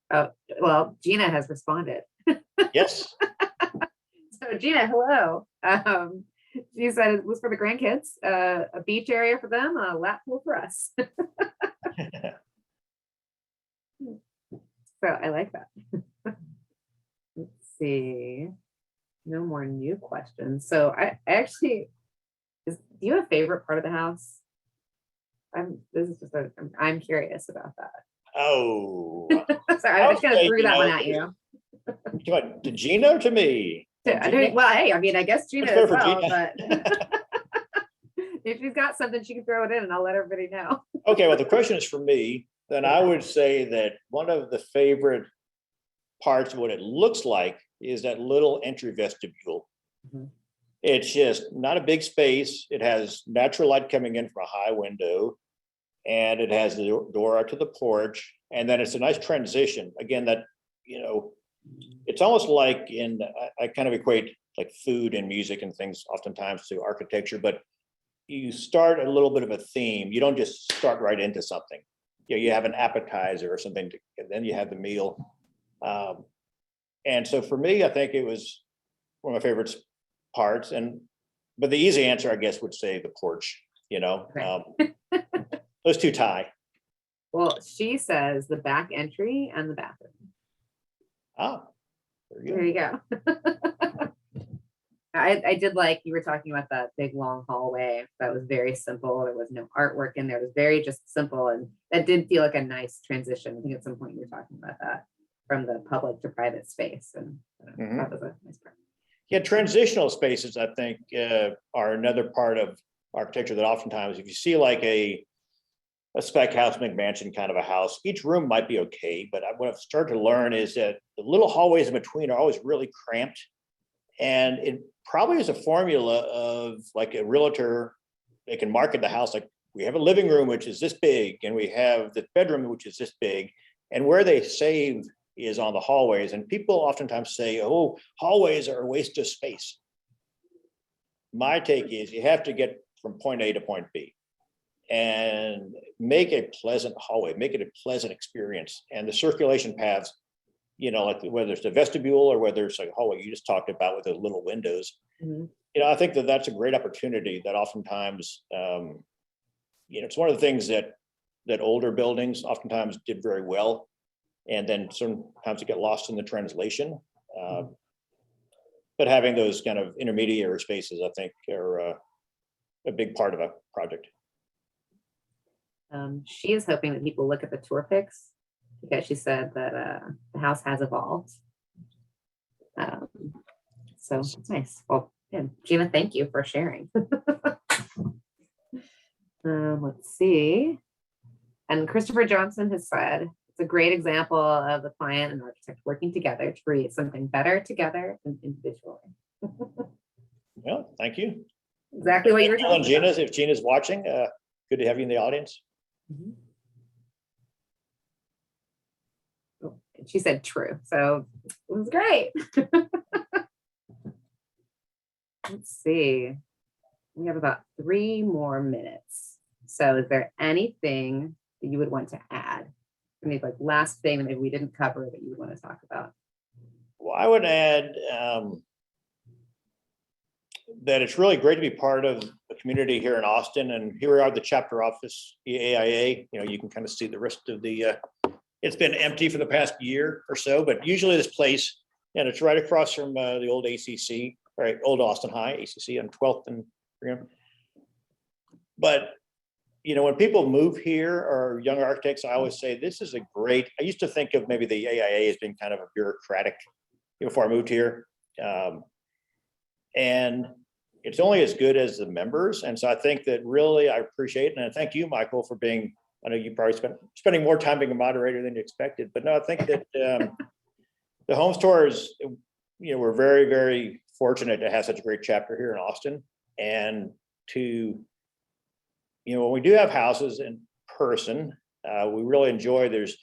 Oh, well, Gina has responded. Yes. So Gina, hello. She said it was for the grandkids, a beach area for them, a lap pool for us. So I like that. Let's see. No more new questions. So I actually, do you have a favorite part of the house? I'm curious about that. Oh. Sorry, I'm just gonna throw that one at you. To Gina or to me? Well, hey, I mean, I guess Gina Let's go as for well, Gina. but if she's got something, she can throw it in and I'll let everybody know. Okay, well, the question is for me, then I would say that one of the favorite parts of what it looks like is that little entry vestibule. Mhm. It's just not a big space. It has natural light coming in from a high window, and it has the door out to the porch. And then it's a nice transition. Again, that, it's almost like I kind of equate like food and music and things oftentimes to architecture, but you start a little bit of a theme. You don't just start right into something. You have an appetizer or something, and then you have the meal. And so for me, I think it was one of my favorite parts. But the easy answer, I guess, would say the porch. Those two tie. Well, she says the back entry and the bathroom. Ah, There you go. I did like you were talking about that big long hallway that was very simple. There was no artwork in there. It was very just simple, and that did feel like a nice transition. I think at some point you were talking about that from the public to private space, and that was a nice part. Yeah, transitional spaces, I think, are another part of architecture that oftentimes, if you see like a spec house, McMansion kind of a house, each room might be okay, but what I've started to learn is that the little hallways in between are always really cramped. And it probably is a formula of like a realtor, they can market the house like we have a living room, which is this big, and we have the bedroom, which is this big. And where they save is on the hallways. And people oftentimes say, oh, hallways are a waste of space. My take is you have to get from point A to point B and make a pleasant hallway, make it a pleasant experience. And the circulation paths, like whether it's the vestibule or whether it's like a hallway you just talked about with the little windows, I think that that's a great opportunity that oftentimes, it's one of the things that older buildings oftentimes did very well. And then sometimes it get lost in the translation. But having those kind of intermediary spaces, I think, are a big part of a project. She is hoping that people look at the tour pics because she said that the house has evolved. So it's nice. Well, yeah, Gina, thank you for sharing. Let's see. And Christopher Johnson has said, it's a great example of the client and architect working together to create something better together than individually. Well, thank you. Exactly what you were talking Gina, about. if Gina's watching, good to have you in the audience. Oh, she said true, so it was great. Let's see. We have about 3 more minutes. So is there anything that you would want to add? Maybe like last thing that maybe we didn't cover that you would want to talk about? Well, I would add that it's really great to be part of the community here in Austin. And here we are at the chapter office, the AIA. You can kind of see the rest of the it's been empty for the past year or so, but usually this place, and it's right across from the old ACC, right, old Austin High, ACC on 12th and Freedom. But, you know, when people move here or young architects, I always say this is a great, I used to think of maybe the AIA as being kind of a bureaucratic before I moved here. And it's only as good as the members. And so I think that really I appreciate it. And I thank you, Michael, for being, I know you probably spending more time being a moderator than you expected, but no, I think that the Homes Tour is, you know, we're very, very fortunate to have such a great chapter here in Austin. And to, you know, when we do have houses in person, we really enjoy, there's,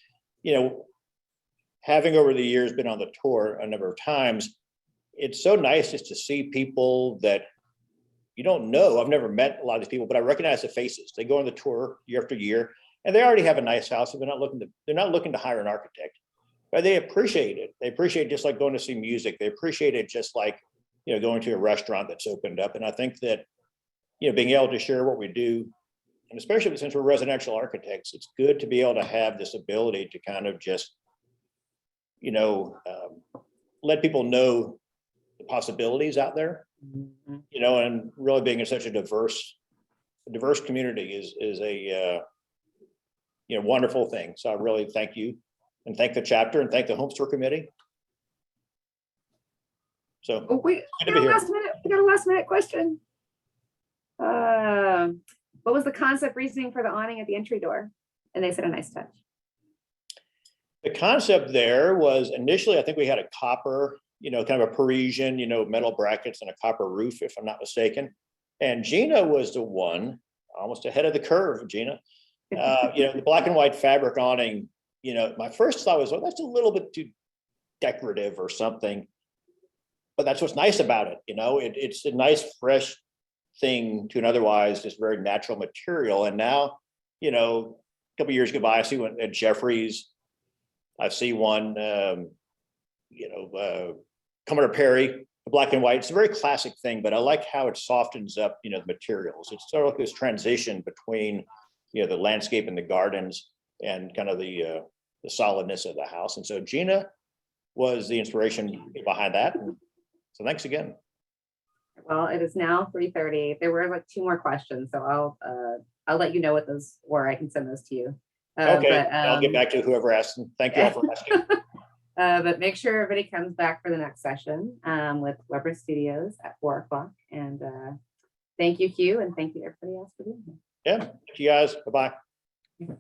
you know, having over the years been on the tour a number of times, it's so nice just to see people that you don't know. I've never met a lot of these people, but I recognize the faces. They go on the tour year after year, and they already have a nice house, and they're not looking to hire an architect, but they appreciate it. They appreciate it just like going to see music. They appreciate it just like, you know, going to a restaurant that's opened up. And I think that, you know, being able to share what we do, and especially since we're residential architects, it's good to be able to have this ability to kind of just, you know, let people know the possibilities out there, you know, and really being in such a diverse community is a, you know, wonderful thing. So I really thank you and thank the chapter and thank the Homes Tour Committee. So Oh, wait, good to be here. we got a last minute question. What was the concept reasoning for the awning at the entry door? And they said a nice touch. The concept there was initially, I think we had a copper, you know, kind of a Parisian, you know, metal brackets and a copper roof, if I'm not mistaken. And Gina was the one, almost ahead of the curve, Gina. You know, the black and white fabric awning, you know, my first thought was, well, that's a little bit too decorative or something. But that's what's nice about it, you know, it's a nice, fresh thing to an otherwise just very natural material. And now, you know, a couple of years go by, I see one at Jeffrey's. I see one, you know, Commodore Perry, the black and white. It's a very classic thing, but I like how it softens up, you know, the materials. It's sort of like this transition between, you know, the landscape and the gardens and kind of the solidness of the house. And so Gina was the inspiration behind that. And so thanks again. Well, it is now 3:30. There were like 2 more questions, so I'll let you know what those were. I can send those to you. Okay, but, I'll get back to whoever asked. And thank you all for asking. But make sure everybody comes back for the next session with Weber Studios at 4 o'clock. And thank you, Hugh, and thank you everybody else for being here. Yeah, thank you guys. Bye-bye.